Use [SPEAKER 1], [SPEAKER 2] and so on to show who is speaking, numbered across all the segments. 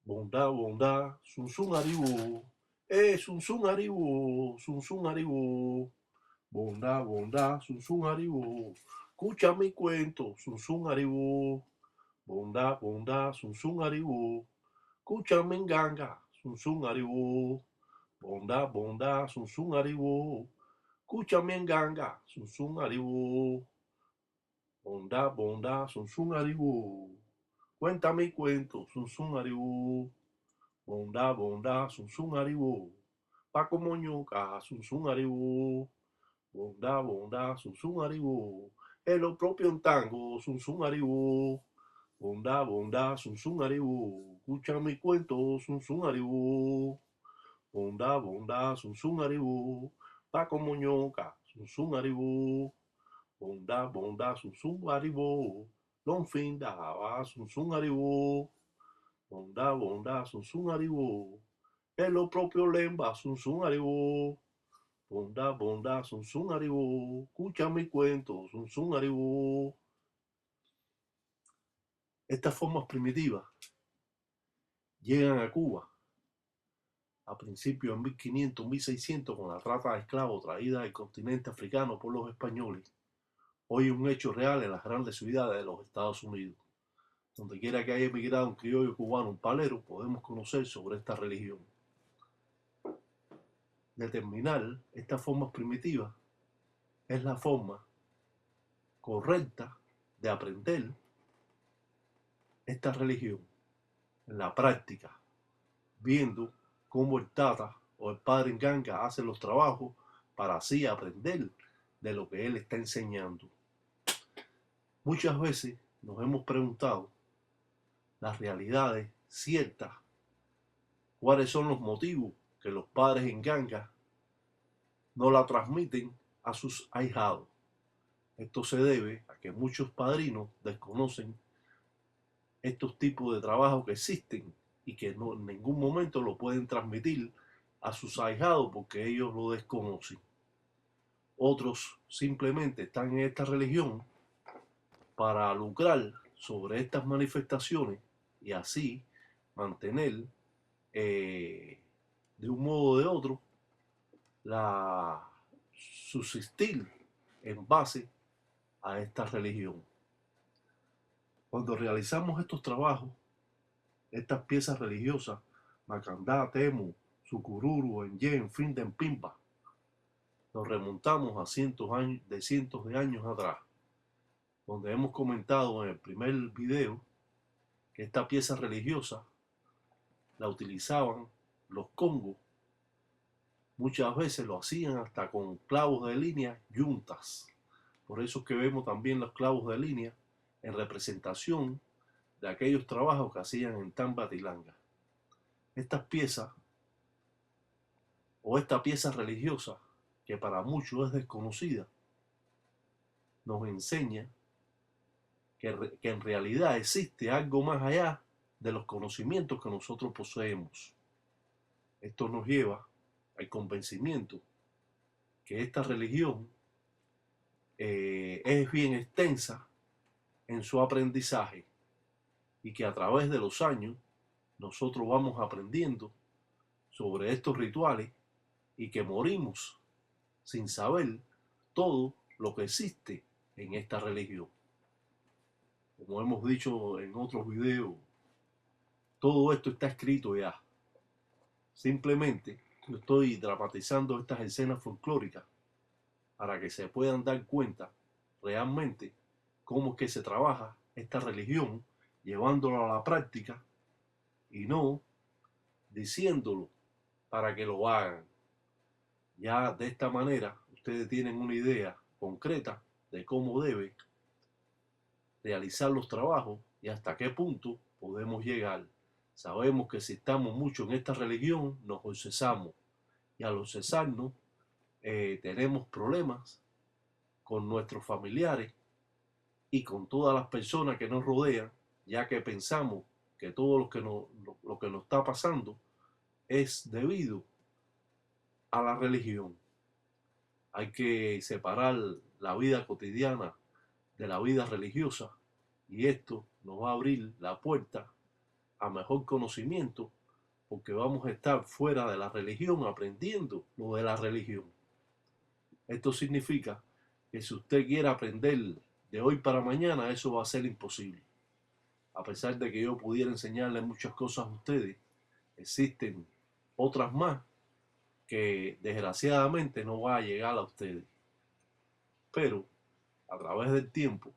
[SPEAKER 1] Bondá, bondá, sun sun aribo. Sun sun aribo, sun sun aribo. Bondá, bondá, sun sun aribo. Escucha mi cuento, sun sun aribo. Bondá, bondá, sun sun aribo. Escucha mi ganga, sun sun aribo. Bondá, bondá, sun sun aribo. Escucha mi ganga, sun sun aribo. Bondá, bondá, sun sun aribo. Cuenta mi cuento, sun sun aribo. Bondá, bondá, sun sun aribo. Paco Moñoca, sun sun aribo. Bondá, bondá, sun sun aribo. Es lo propio en tango, sun sun aribo. Bondá, bondá, sun sun aribo. Escucha mi cuento, sun sun aribo. Bondá, bondá, sun sun aribo. Paco Moñoca, sun sun aribo. Bondá, bondá, sun sun aribo. Non fin da, sun sun aribo. Bondá, bondá, sun sun aribo. Es lo propio Lemba, sun sun aribo. Bondá, bondá, sun sun aribo. Escucha mi cuento, sun sun aribo. Estas formas primitivas llegan a Cuba a principios de 1500, 1600 con la trata de esclavos traída del continente africano por los españoles. Hoy es un hecho real en las grandes ciudades de los Estados Unidos. Donde quiera que haya emigrado un criollo cubano, un palero, podemos conocer sobre esta religión. Determinar estas formas primitivas es la forma correcta de aprender esta religión en la práctica, viendo cómo el tata o el padre en ganga hace los trabajos para así aprender de lo que él está enseñando. Muchas veces nos hemos preguntado las realidades ciertas, cuáles son los motivos que los padres en ganga no la transmiten a sus ahijados. Esto se debe a que muchos padrinos desconocen estos tipos de trabajos que existen y que no, en ningún momento lo pueden transmitir a sus ahijados porque ellos lo desconocen. Otros simplemente están en esta religión para lucrar sobre estas manifestaciones y así mantener de un modo o de otro la subsistir en base a esta religión. Cuando realizamos estos trabajos, estas piezas religiosas, Macandá, Temu, Sucururu, Enyen, Finden, Pimpa, nos remontamos a cientos de años atrás, donde hemos comentado en el primer video que esta pieza religiosa la utilizaban los congos, muchas veces lo hacían hasta con clavos de línea yuntas. Por eso es que vemos también los clavos de línea en representación de aquellos trabajos que hacían en Tambatilanga. Estas piezas o esta pieza religiosa, que para muchos es desconocida, nos enseña que en realidad existe algo más allá de los conocimientos que nosotros poseemos. Esto nos lleva al convencimiento que esta religión es bien extensa en su aprendizaje y que a través de los años nosotros vamos aprendiendo sobre estos rituales y que morimos sin saber todo lo que existe en esta religión. Como hemos dicho en otros videos, todo esto está escrito ya. Simplemente yo estoy dramatizando estas escenas folclóricas para que se puedan dar cuenta realmente cómo es que se trabaja esta religión, llevándolo a la práctica y no diciéndolo para que lo hagan. Ya de esta manera ustedes tienen una idea concreta de cómo debe realizar los trabajos y hasta qué punto podemos llegar. Sabemos que si estamos mucho en esta religión nos obsesamos y al obsesarnos tenemos problemas con nuestros familiares y con todas las personas que nos rodean, ya que pensamos que todo lo que nos está pasando es debido a la religión. Hay que separar la vida cotidiana de la vida religiosa y esto nos va a abrir la puerta a mejor conocimiento, porque vamos a estar fuera de la religión aprendiendo lo de la religión. Esto significa que si usted quiere aprender de hoy para mañana, eso va a ser imposible. A pesar de que yo pudiera enseñarle muchas cosas a ustedes, existen otras más que desgraciadamente no va a llegar a ustedes. Pero a través del tiempo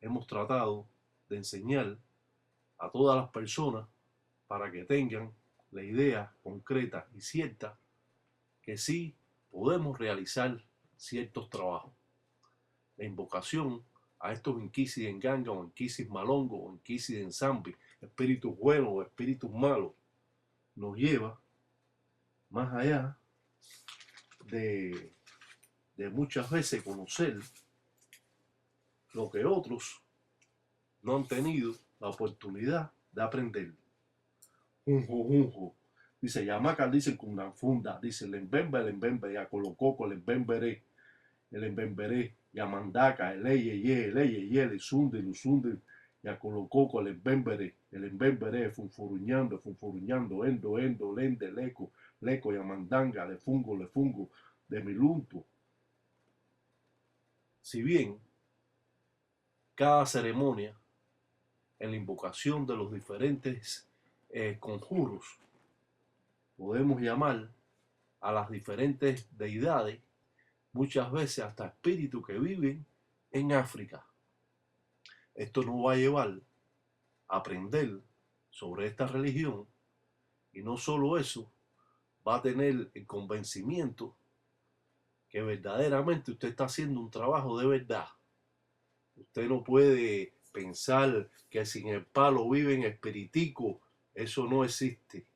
[SPEAKER 1] hemos tratado de enseñar a todas las personas para que tengan la idea concreta y cierta que sí podemos realizar ciertos trabajos. La invocación a estos inquisis en ganga o inquisis malongo o inquisis en zambi, espíritus buenos o espíritus malos, nos lleva más allá de muchas veces conocer lo que otros no han tenido la oportunidad de aprender. Junjo, junjo. Dice, Yamaca dice Kundanfunda, dice, el embembe, ya colococo, el embemberé, Yamandaca, el eyeye, el sunde, ya colococo, el embemberé, funfuruñando, endo, lende, leco, yamandanga, le fungo, de milunto. Si bien cada ceremonia en la invocación de los diferentes conjuros podemos llamar a las diferentes deidades, muchas veces hasta espíritus que viven en África. Esto nos va a llevar a aprender sobre esta religión y no solo eso, va a tener el convencimiento que verdaderamente usted está haciendo un trabajo de verdad. Usted no puede pensar que sin el palo viven espiriticos, eso no existe.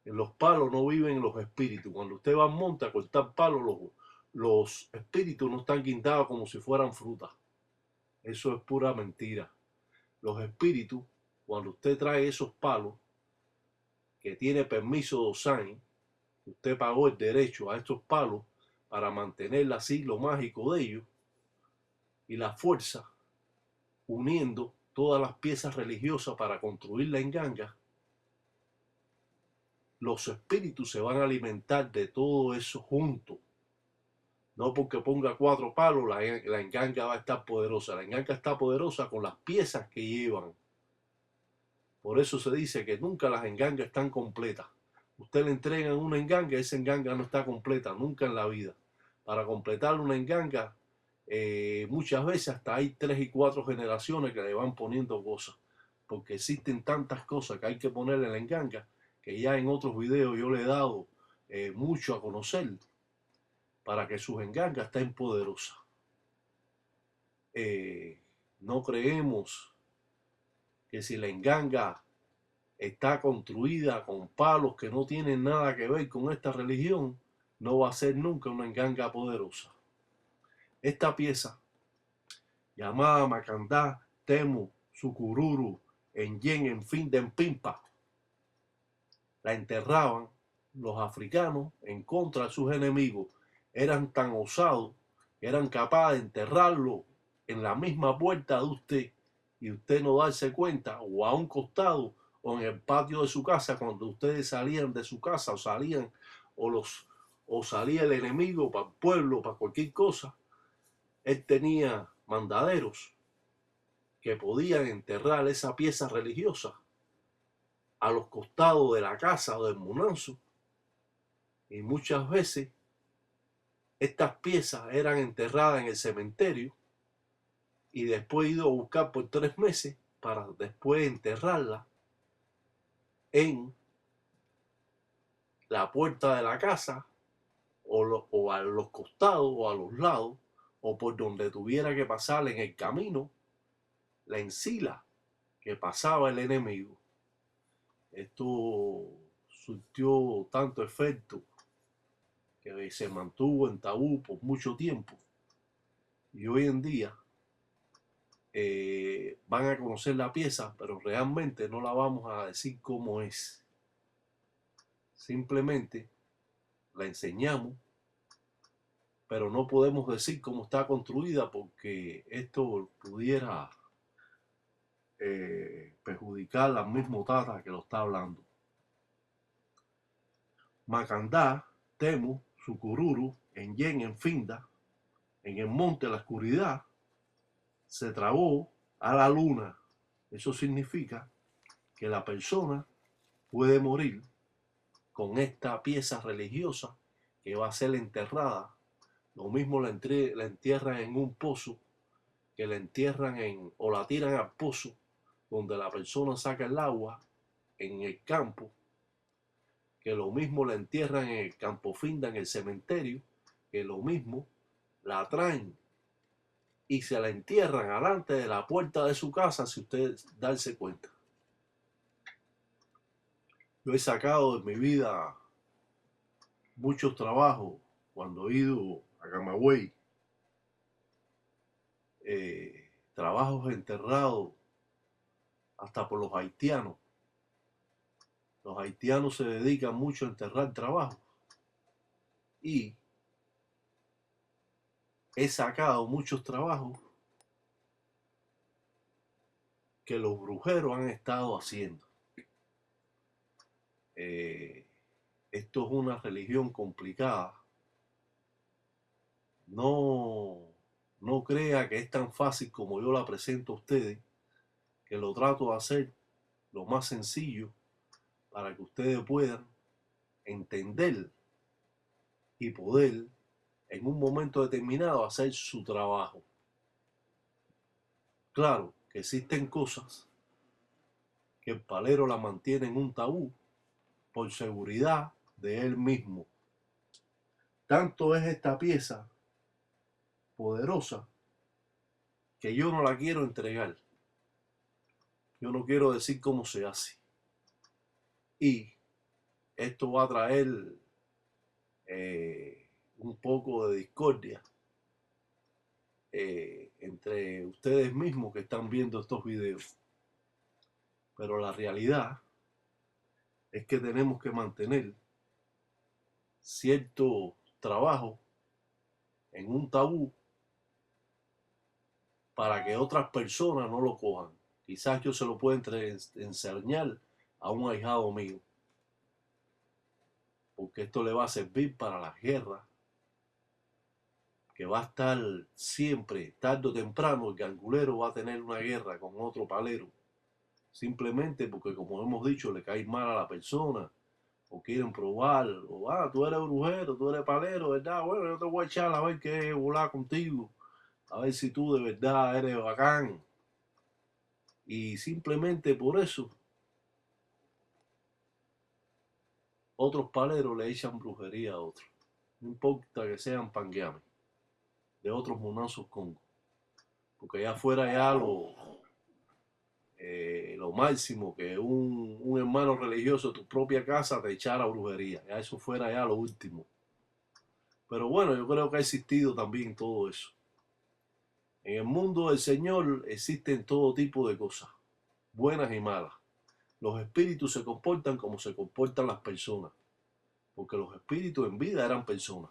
[SPEAKER 1] En los palos no viven los espíritus. Cuando usted va a monte a cortar palos, los espíritus no están guindados como si fueran frutas. Eso es pura mentira. Los espíritus, cuando usted trae esos palos, que tiene permiso de Osain, usted pagó el derecho a estos palos para mantener así lo mágico de ellos y la fuerza, uniendo todas las piezas religiosas para construir la enganga. Los espíritus se van a alimentar de todo eso junto. No porque ponga 4 palos, la enganga va a estar poderosa. La enganga está poderosa con las piezas que llevan. Por eso se dice que nunca las engangas están completas. Usted le entrega una enganga, esa enganga no está completa, nunca en la vida. Para completar una enganga, muchas veces hasta hay 3 y 4 generaciones que le van poniendo cosas. Porque existen tantas cosas que hay que ponerle en la enganga, que ya en otros videos yo le he dado mucho a conocer para que sus engangas estén poderosas. No creemos que si la enganga está construida con palos que no tienen nada que ver con esta religión, no va a ser nunca una enganga poderosa. Esta pieza, llamada Macandá, Temu, Sucururu, Enyen, en fin, de Empimpa, la enterraban los africanos en contra de sus enemigos. Eran tan osados que eran capaces de enterrarlo en la misma puerta de usted y usted no darse cuenta, o a un costado o en el patio de su casa cuando ustedes salían de su casa o salían o salía el enemigo para el pueblo, para cualquier cosa. Él tenía mandaderos que podían enterrar esa pieza religiosa a los costados de la casa o del munanzo, y muchas veces estas piezas eran enterradas en el cementerio y después ido a buscar por 3 meses para después enterrarla en la puerta de la casa o a los costados o a los lados o por donde tuviera que pasar en el camino la encila que pasaba el enemigo. Esto surtió tanto efecto que se mantuvo en tabú por mucho tiempo y hoy en día van a conocer la pieza, pero realmente no la vamos a decir cómo es. Simplemente la enseñamos, pero no podemos decir cómo está construida porque esto pudiera perjudicar al mismo Tata que lo está hablando. Macandá, Temu, Sucururu, Enyen, en Finda, en el monte de la oscuridad, se tragó a la luna. Eso significa que la persona puede morir con esta pieza religiosa que va a ser enterrada. Lo mismo la entierran en un pozo, que la entierran o la tiran al pozo donde la persona saca el agua en el campo, que lo mismo la entierran en el campo finda, en el cementerio, que lo mismo la traen y se la entierran delante de la puerta de su casa, si ustedes darse cuenta. Yo he sacado de mi vida muchos trabajos cuando he ido a Camagüey, trabajos enterrados hasta por los haitianos. Los haitianos se dedican mucho a enterrar trabajo y he sacado muchos trabajos que los brujeros han estado haciendo. Esto es una religión complicada. No crea que es tan fácil como yo la presento a ustedes, que lo trato de hacer lo más sencillo para que ustedes puedan entender y poder en un momento determinado hacer su trabajo. Claro que existen cosas que el palero la mantiene en un tabú por seguridad de él mismo. Tanto es esta pieza poderosa que yo no la quiero entregar. Yo no quiero decir cómo se hace. Y esto va a traer un poco de discordia entre ustedes mismos que están viendo estos videos. Pero la realidad es que tenemos que mantener cierto trabajo en un tabú para que otras personas no lo cojan. Quizás yo se lo pueda enseñar a un ahijado mío, porque esto le va a servir para la guerra, que va a estar siempre, tarde o temprano, el gangulero va a tener una guerra con otro palero, simplemente porque, como hemos dicho, le cae mal a la persona, o quieren probar, o tú eres brujero, tú eres palero, ¿verdad? Bueno, yo te voy a echar a ver qué es volar contigo, a ver si tú de verdad eres bacán. Y simplemente por eso otros paleros le echan brujería a otros. No importa que sean pangueames de otros monazos congos. Porque allá afuera ya lo máximo que un hermano religioso de tu propia casa te echara brujería. Ya eso fuera ya lo último. Pero bueno, yo creo que ha existido también todo eso. En el mundo del Señor existen todo tipo de cosas, buenas y malas. Los espíritus se comportan como se comportan las personas, porque los espíritus en vida eran personas.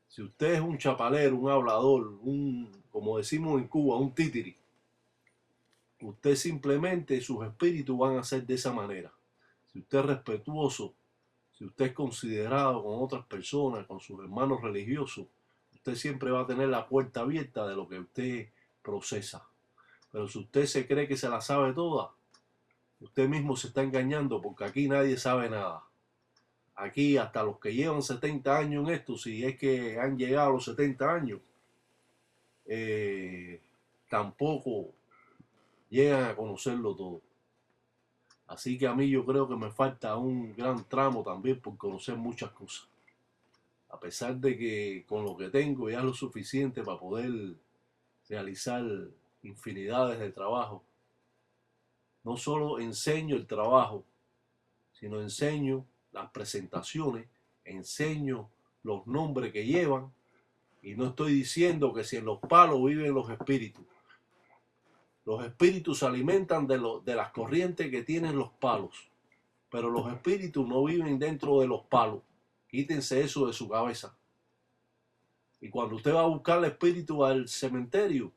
[SPEAKER 1] Si usted es un chapalero, un hablador, como decimos en Cuba, un títiri, usted simplemente, sus espíritus van a ser de esa manera. Si usted es respetuoso, si usted es considerado con otras personas, con sus hermanos religiosos, usted siempre va a tener la puerta abierta de lo que usted procesa. Pero si usted se cree que se la sabe toda, usted mismo se está engañando, porque aquí nadie sabe nada. Aquí hasta los que llevan 70 años en esto, si es que han llegado a los 70 años, tampoco llegan a conocerlo todo. Así que a mí yo creo que me falta un gran tramo también por conocer muchas cosas. A pesar de que con lo que tengo ya es lo suficiente para poder realizar infinidades de trabajos. No solo enseño el trabajo, sino enseño las presentaciones, enseño los nombres que llevan, y no estoy diciendo que si en los palos viven los espíritus. Los espíritus se alimentan de las corrientes que tienen los palos, pero los espíritus no viven dentro de los palos. Quítense eso de su cabeza. Y cuando usted va a buscar el espíritu al cementerio,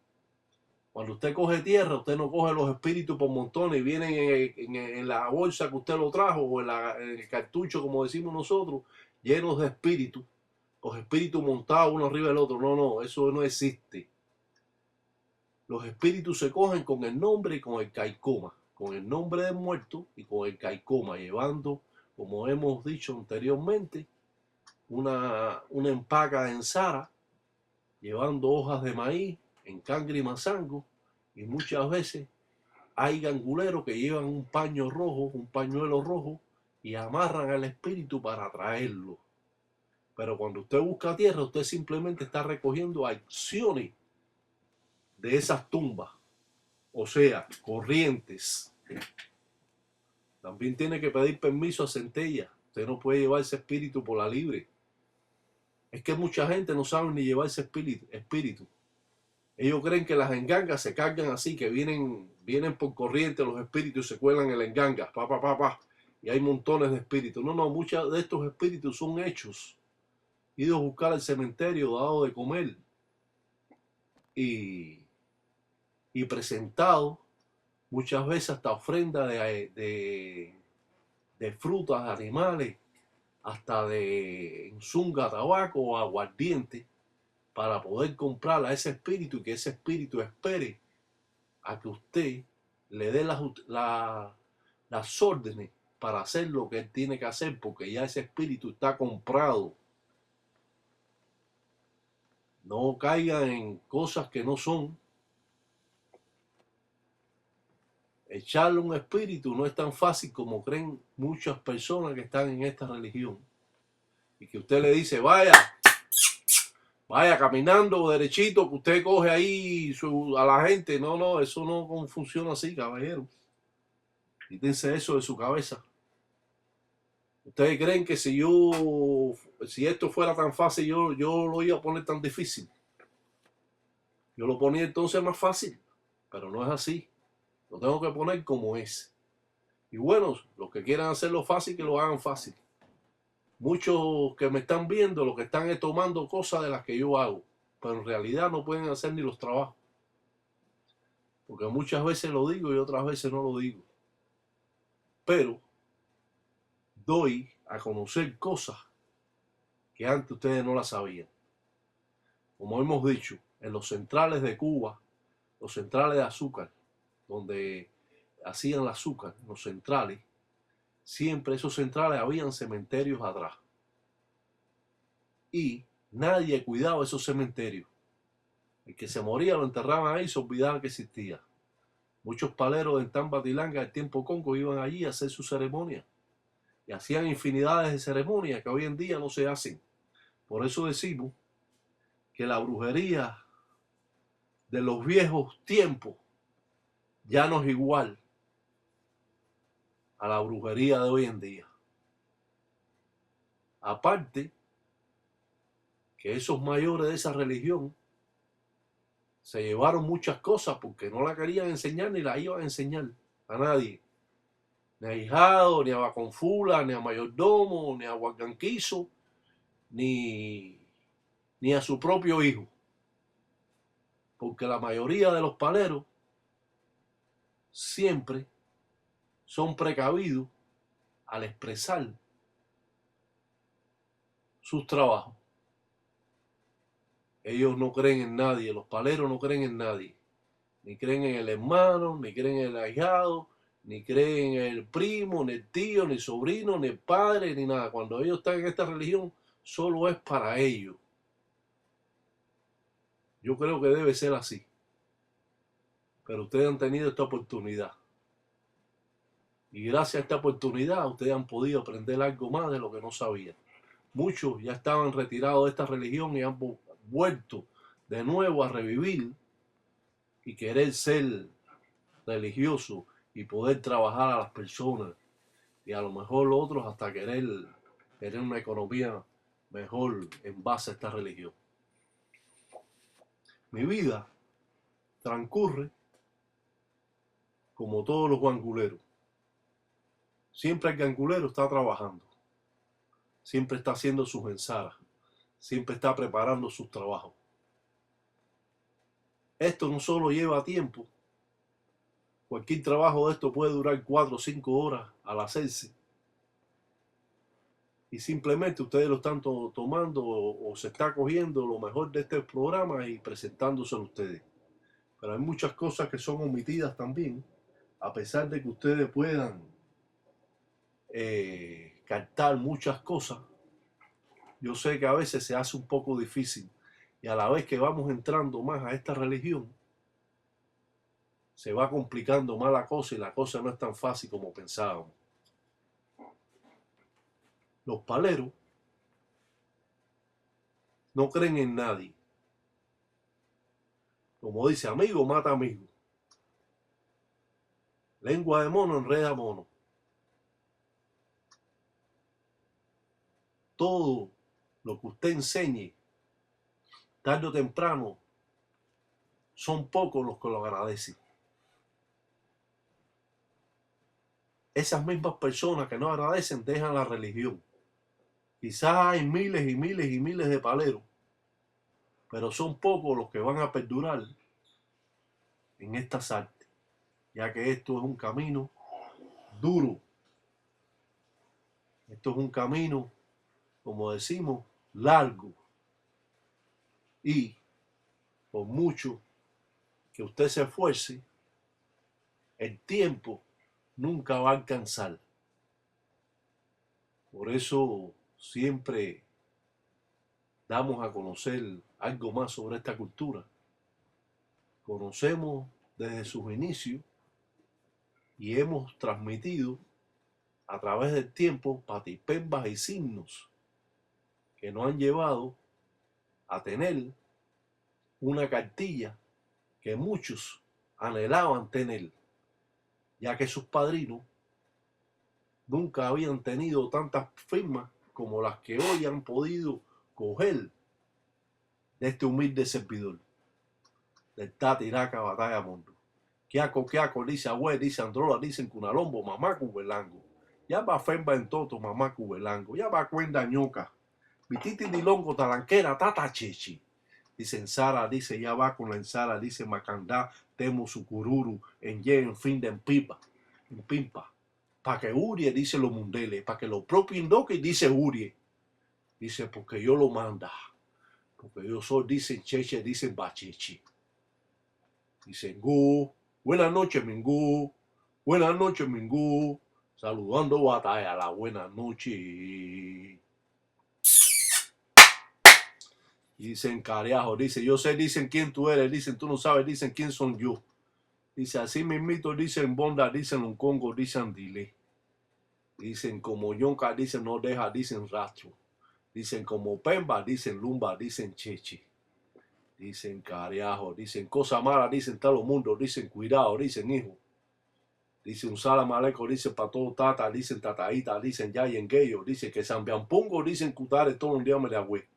[SPEAKER 1] Cuando usted coge tierra, usted no coge los espíritus por montones y vienen en la bolsa que usted lo trajo o en el cartucho, como decimos nosotros, llenos de espíritus. Los espíritus montados uno arriba del otro. No, no, eso no existe. Los espíritus se cogen con el nombre y con el caicoma, con el nombre del muerto y con el caicoma, llevando, como hemos dicho anteriormente, una empaca de ensara, llevando hojas de maíz, en cangre y mazango, y muchas veces hay ganguleros que llevan un paño rojo, un pañuelo rojo, y amarran al espíritu para atraerlo. Pero cuando usted busca tierra, usted simplemente está recogiendo acciones de esas tumbas, o sea, corrientes. También tiene que pedir permiso a Centella. Usted no puede llevar ese espíritu por la libre. Es que mucha gente no sabe ni llevar ese espíritu. Ellos creen que las engangas se cargan así, que vienen por corriente los espíritus y se cuelan en la enganga, y hay montones de espíritus. No, no, muchos de estos espíritus son hechos, idos a buscar al cementerio, dado de comer y presentado muchas veces hasta ofrenda de frutas, animales, hasta de zunga, tabaco o aguardiente, para poder comprar a ese espíritu y que ese espíritu espere a que usted le dé las órdenes para hacer lo que él tiene que hacer, porque ya ese espíritu está comprado. No caigan en cosas que no son. Echarle un espíritu no es tan fácil como creen muchas personas que están en esta religión. Y que usted le dice, vaya caminando derechito, que usted coge ahí a la gente. No, no, eso no funciona así, caballero. Quítense eso de su cabeza. ¿Ustedes creen que si esto fuera tan fácil, yo lo iba a poner tan difícil? Yo lo ponía entonces más fácil, pero no es así. Lo tengo que poner como es. Y bueno, los que quieran hacerlo fácil, que lo hagan fácil. Muchos que me están viendo, lo que están es tomando cosas de las que yo hago, pero en realidad no pueden hacer ni los trabajos. Porque muchas veces lo digo y otras veces no lo digo. Pero doy a conocer cosas que antes ustedes no las sabían. Como hemos dicho, en los centrales de Cuba, los centrales de azúcar, donde hacían el azúcar, los centrales, siempre esos centrales habían cementerios atrás. Y nadie cuidaba esos cementerios. El que se moría lo enterraban ahí y se olvidaban que existía. Muchos paleros de Tambatilanga del tiempo Congo iban allí a hacer su ceremonia. Y hacían infinidades de ceremonias que hoy en día no se hacen. Por eso decimos que la brujería de los viejos tiempos ya no es igual a la brujería de hoy en día. Aparte que esos mayores de esa religión se llevaron muchas cosas porque no la querían enseñar ni la iban a enseñar a nadie. Ni a Hijado, ni a Baconfula, ni a Mayordomo, ni a Huacanquizo, ni a su propio hijo. Porque la mayoría de los paleros siempre son precavidos al expresar sus trabajos. Ellos no creen en nadie, los paleros no creen en nadie. Ni creen en el hermano, ni creen en el ahijado, ni creen en el primo, ni el tío, ni el sobrino, ni el padre, ni nada. Cuando ellos están en esta religión, solo es para ellos. Yo creo que debe ser así. Pero ustedes han tenido esta oportunidad. Y gracias a esta oportunidad, ustedes han podido aprender algo más de lo que no sabían. Muchos ya estaban retirados de esta religión y han vuelto de nuevo a revivir y querer ser religiosos y poder trabajar a las personas. Y a lo mejor los otros hasta querer tener una economía mejor en base a esta religión. Mi vida transcurre como todos los guanguleros. Siempre el gangulero está trabajando. Siempre está haciendo sus ensaras. Siempre está preparando sus trabajos. Esto no solo lleva tiempo. Cualquier trabajo de esto puede durar 4 o 5 horas al hacerse. Y simplemente ustedes lo están tomando o se está cogiendo lo mejor de este programa y presentándoselo a ustedes. Pero hay muchas cosas que son omitidas también, a pesar de que ustedes puedan captar muchas cosas. Yo sé que a veces se hace un poco difícil y a la vez que vamos entrando más a esta religión, se va complicando más la cosa y la cosa no es tan fácil como pensábamos. Los paleros no creen en nadie. Como dice, amigo mata amigo. Lengua de mono enreda mono. Todo lo que usted enseñe, tarde o temprano, son pocos los que lo agradecen. Esas mismas personas que no agradecen dejan la religión. Quizás hay miles y miles y miles de paleros, pero son pocos los que van a perdurar en estas artes, ya que esto es un camino duro. Esto es un camino, como decimos, largo. Y por mucho que usted se esfuerce, el tiempo nunca va a alcanzar. Por eso siempre damos a conocer algo más sobre esta cultura. Conocemos desde sus inicios y hemos transmitido a través del tiempo patipembas y signos que nos han llevado a tener una cartilla que muchos anhelaban tener, ya que sus padrinos nunca habían tenido tantas firmas como las que hoy han podido coger de este humilde servidor del Tata Iraca Batalla Mundo. Quiaco, dice Agüe, dice Androla, dicen Cunalombo, mamá Cubelango. Ya va Femba en Toto, mamá Cubelango. Ya va Cuenda Ñoca. Vititi Dilongo, Talanquera, Tata Chechi. Dicen Sara, dice ya va con la ensara, dice Macandá, Temo Sucururu, en fin de en Pimpa. Pa' que Urie, dice los mundeles, pa' que lo propio indoque, dice Urie. Dice, porque yo lo manda. Porque yo soy, dicen Cheche, dicen Bachechi. Dicen Gu, buenas noches, Mingú. Buenas noches, Mingú. Saludando batalla, la buenas noches. Dicen Cariajo, dice, yo sé, dicen quién tú eres, dicen tú no sabes, dicen quién son yo. Dice, así mismito, dicen Bonda, dicen un Congo, dicen Dile. Dicen como Yonca, dicen no deja, dicen rastro. Dicen como Pemba, dicen Lumba, dicen Cheche. Dicen Cariajo, dicen cosa mala, dicen tal mundo, dicen cuidado, dicen hijo. Dicen un salamaleco, dicen pa' todo tata, dicen tataíta, dicen yayengueyo, dicen que Sambiampungo, dicen cutare todo un día me le agüe.